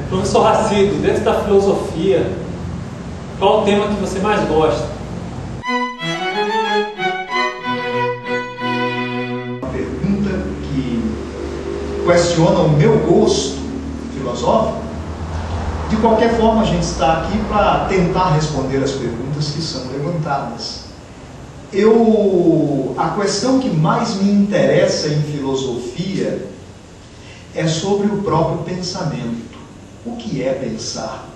Professor Racido, dentro da filosofia, qual o tema que você mais gosta? Uma pergunta que questiona o meu gosto filosófico. De qualquer forma, a gente está aqui para tentar responder as perguntas que são levantadas. A questão que mais me interessa em filosofia é sobre o próprio pensamento. O que é pensar?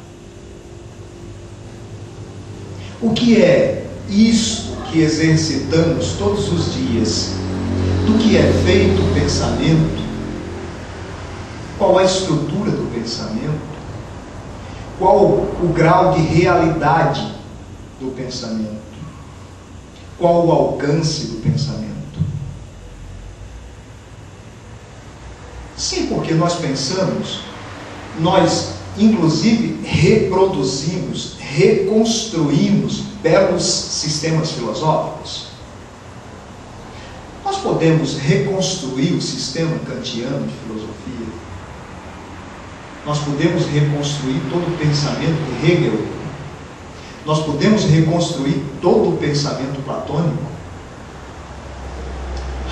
O que é isto que exercitamos todos os dias? Do que é feito o pensamento? Qual a estrutura do pensamento? Qual o grau de realidade do pensamento? Qual o alcance do pensamento? Sim, porque nós pensamos, nós inclusive reproduzimos, reconstruímos belos sistemas filosóficos. Nós podemos reconstruir o sistema kantiano de filosofia. Nós podemos reconstruir todo o pensamento de Hegel. Nós podemos reconstruir todo o pensamento platônico,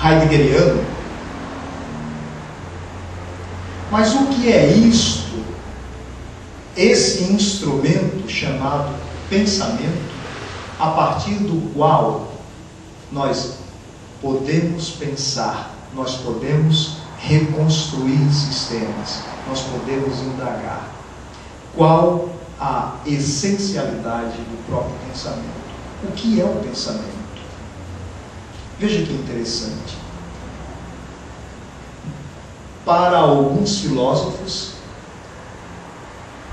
heideggeriano. Mas o que é isto? Esse instrumento chamado pensamento, a partir do qual nós podemos pensar, nós podemos reconstruir sistemas, nós podemos indagar. Qual a essencialidade do próprio pensamento? O que é o pensamento? Veja que interessante. Para alguns filósofos,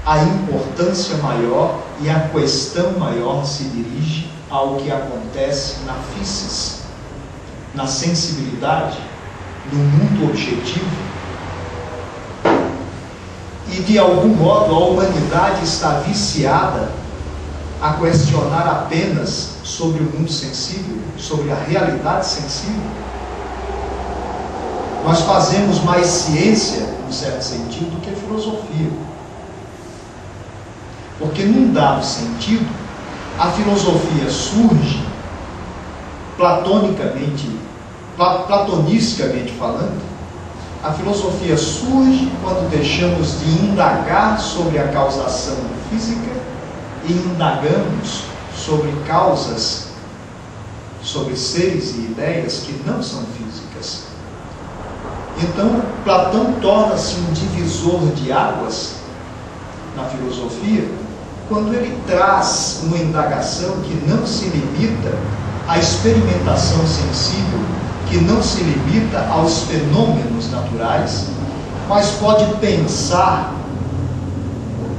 a importância maior e a questão maior se dirige ao que acontece na physis, na sensibilidade, no mundo objetivo. E de algum modo a humanidade está viciada a questionar apenas sobre o mundo sensível, sobre a realidade sensível. Nós fazemos mais ciência, em certo sentido, do que filosofia. Porque num dado sentido, a filosofia surge platonisticamente falando. A filosofia surge quando deixamos de indagar sobre a causação física e indagamos sobre causas, sobre seres e ideias que não são físicas. Então, Platão torna-se um divisor de águas na filosofia quando ele traz uma indagação que não se limita à experimentação sensível, que não se limita aos fenômenos naturais, mas pode pensar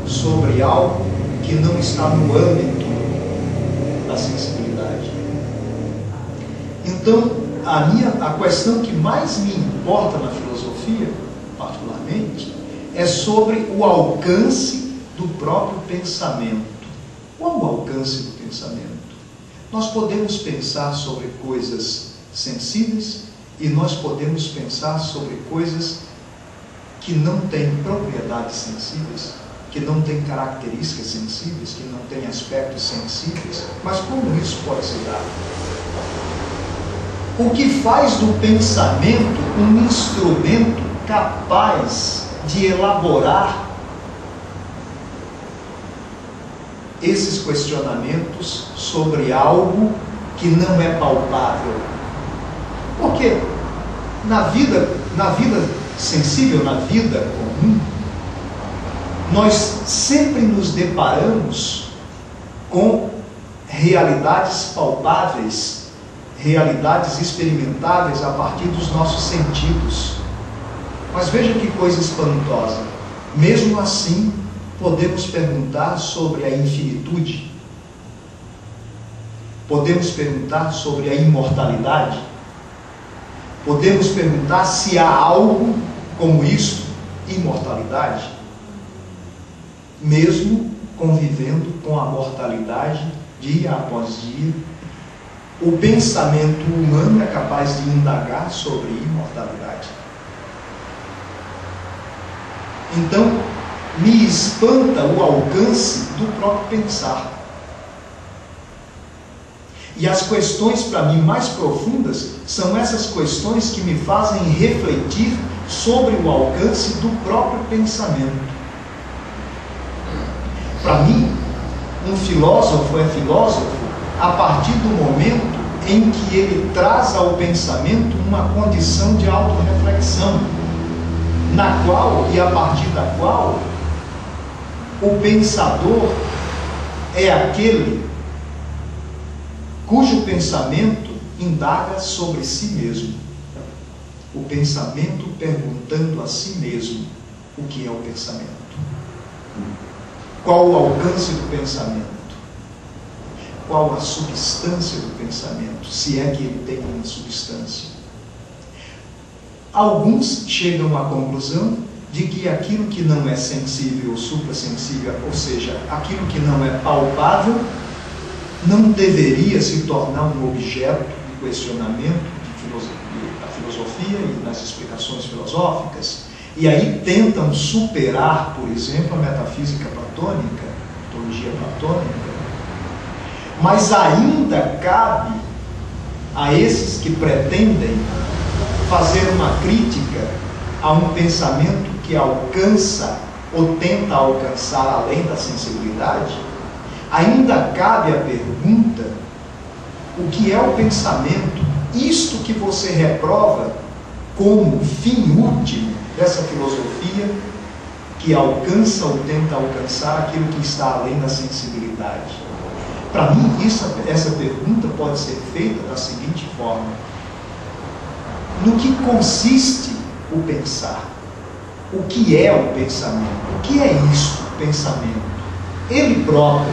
sobre algo que não está no âmbito da sensibilidade. Então, a questão que mais me importa na filosofia, particularmente, é sobre o alcance do próprio pensamento. Qual o alcance do pensamento? Nós podemos pensar sobre coisas sensíveis e nós podemos pensar sobre coisas que não têm propriedades sensíveis, que não têm características sensíveis, que não têm aspectos sensíveis. Mas como isso pode se dar? O que faz do pensamento um instrumento capaz de elaborar esses questionamentos sobre algo que não é palpável? Porque na vida sensível, na vida comum, nós sempre nos deparamos com realidades palpáveis, realidades experimentáveis a partir dos nossos sentidos. Mas veja que coisa espantosa. Mesmo assim, podemos perguntar sobre a infinitude. Podemos perguntar sobre a imortalidade. Podemos perguntar se há algo como isso, imortalidade. Mesmo convivendo com a mortalidade dia após dia, o pensamento humano é capaz de indagar sobre imortalidade. Então, me espanta o alcance do próprio pensar. E as questões, para mim, mais profundas, são essas questões que me fazem refletir sobre o alcance do próprio pensamento. Para mim, um filósofo é filósofo a partir do momento em que ele traz ao pensamento uma condição de autorreflexão, na qual e a partir da qual o pensador é aquele cujo pensamento indaga sobre si mesmo. O pensamento perguntando a si mesmo o que é o pensamento. Qual o alcance do pensamento? Qual a substância do pensamento? Se é que ele tem uma substância. Alguns chegam à conclusão de que aquilo que não é sensível ou suprassensível, ou seja, aquilo que não é palpável, não deveria se tornar um objeto de questionamento da filosofia e nas explicações filosóficas. E aí tentam superar, por exemplo, a metafísica platônica, a ontologia platônica. Mas ainda cabe a esses que pretendem fazer uma crítica a um pensamento que alcança ou tenta alcançar além da sensibilidade, ainda cabe a pergunta: o que é o pensamento? Isto que você reprova como fim último dessa filosofia que alcança ou tenta alcançar aquilo que está além da sensibilidade. Para mim, essa pergunta pode ser feita da seguinte forma: no que consiste o pensar? O que é o pensamento? O que é isso, o pensamento? Ele próprio,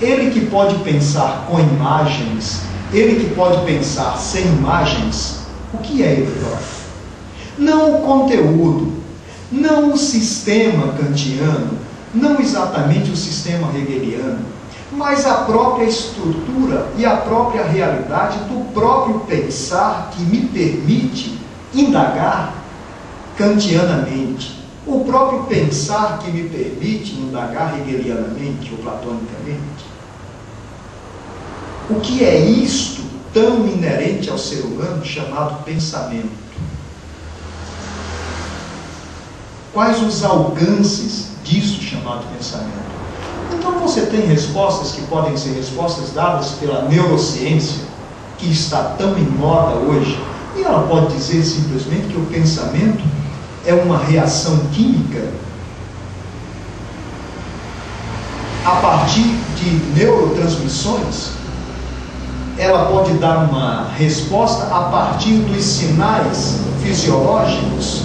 ele que pode pensar com imagens, ele que pode pensar sem imagens, o que é ele próprio? Não o conteúdo, não o sistema kantiano, não exatamente o sistema hegeliano, mas a própria estrutura e a própria realidade do próprio pensar que me permite indagar kantianamente, o próprio pensar que me permite indagar hegelianamente ou platonicamente. O que é isto tão inerente ao ser humano chamado pensamento? Quais os alcances disso chamado pensamento? Então você tem respostas que podem ser respostas dadas pela neurociência, que está tão em moda hoje, e ela pode dizer simplesmente que o pensamento é uma reação química a partir de neurotransmissões. Ela pode dar uma resposta a partir dos sinais fisiológicos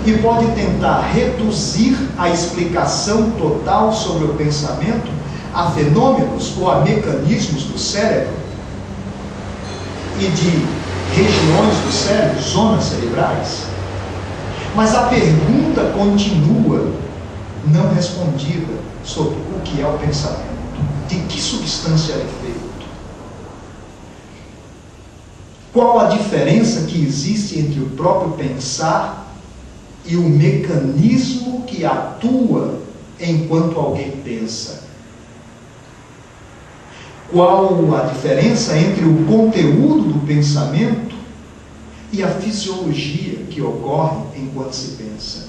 e pode tentar reduzir a explicação total sobre o pensamento a fenômenos ou a mecanismos do cérebro e de regiões do cérebro, zonas cerebrais. Mas a pergunta continua não respondida sobre o que é o pensamento, de que substância é feito. Qual a diferença que existe entre o próprio pensar e o mecanismo que atua enquanto alguém pensa? Qual a diferença entre o conteúdo do pensamento e a fisiologia que ocorre enquanto se pensa?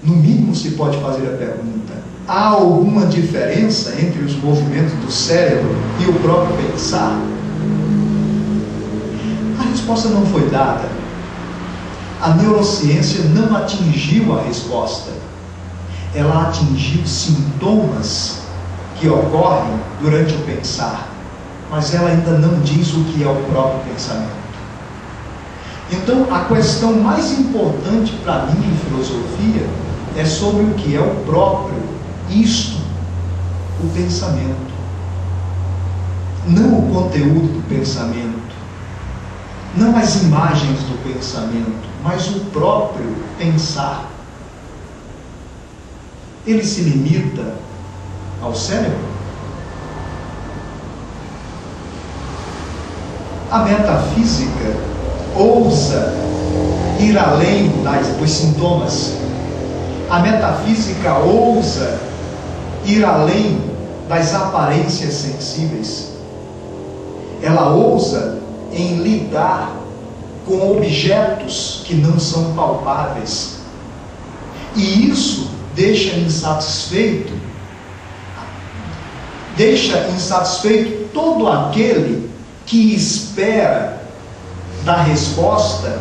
No mínimo se pode fazer a pergunta: há alguma diferença entre os movimentos do cérebro e o próprio pensar? A resposta não foi dada. A neurociência não atingiu a resposta. Ela atingiu sintomas que ocorrem durante o pensar, mas ela ainda não diz o que é o próprio pensamento. Então, a questão mais importante para mim em filosofia é sobre o que é o próprio, isto, o pensamento. Não o conteúdo do pensamento, não as imagens do pensamento, mas o próprio pensar. Ele se limita ao cérebro? A metafísica ousa ir além dos sintomas A metafísica ousa ir além das aparências sensíveis. Ela ousa em lidar com objetos que não são palpáveis. E isso deixa insatisfeito todo aquele que espera da resposta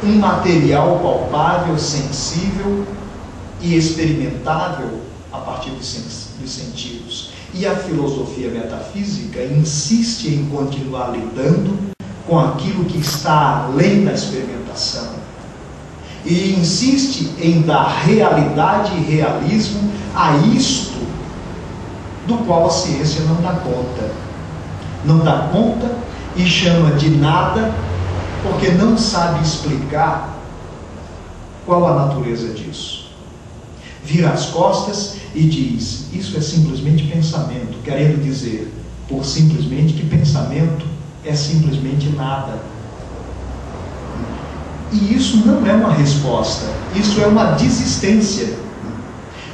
um material palpável, sensível e experimentável a partir dos sentidos. E a filosofia metafísica insiste em continuar lidando com aquilo que está além da experimentação. E insiste em dar realidade e realismo a isto do qual a ciência não dá conta. Não dá conta e chama de nada, porque não sabe explicar qual a natureza disso. Vira as costas e diz: isso é simplesmente pensamento, querendo dizer, por simplesmente, que pensamento é simplesmente nada. E isso não é uma resposta, isso é uma desistência.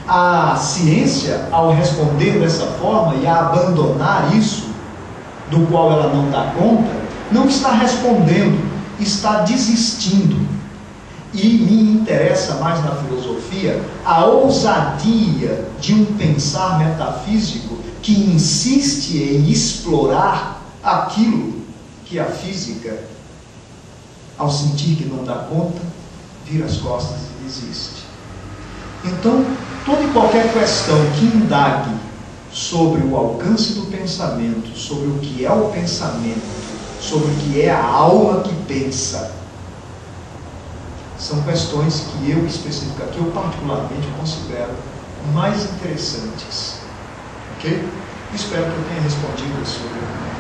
A ciência, ao responder dessa forma e a abandonar isso, do qual ela não dá conta, não está respondendo, está desistindo. E me interessa mais na filosofia a ousadia de um pensar metafísico que insiste em explorar aquilo que a física, ao sentir que não dá conta, vira as costas e desiste. Então, toda e qualquer questão que indague sobre o alcance do pensamento, sobre o que é o pensamento, sobre o que é a alma que pensa, são questões que eu particularmente considero mais interessantes. Ok? Espero que eu tenha respondido a sua pergunta.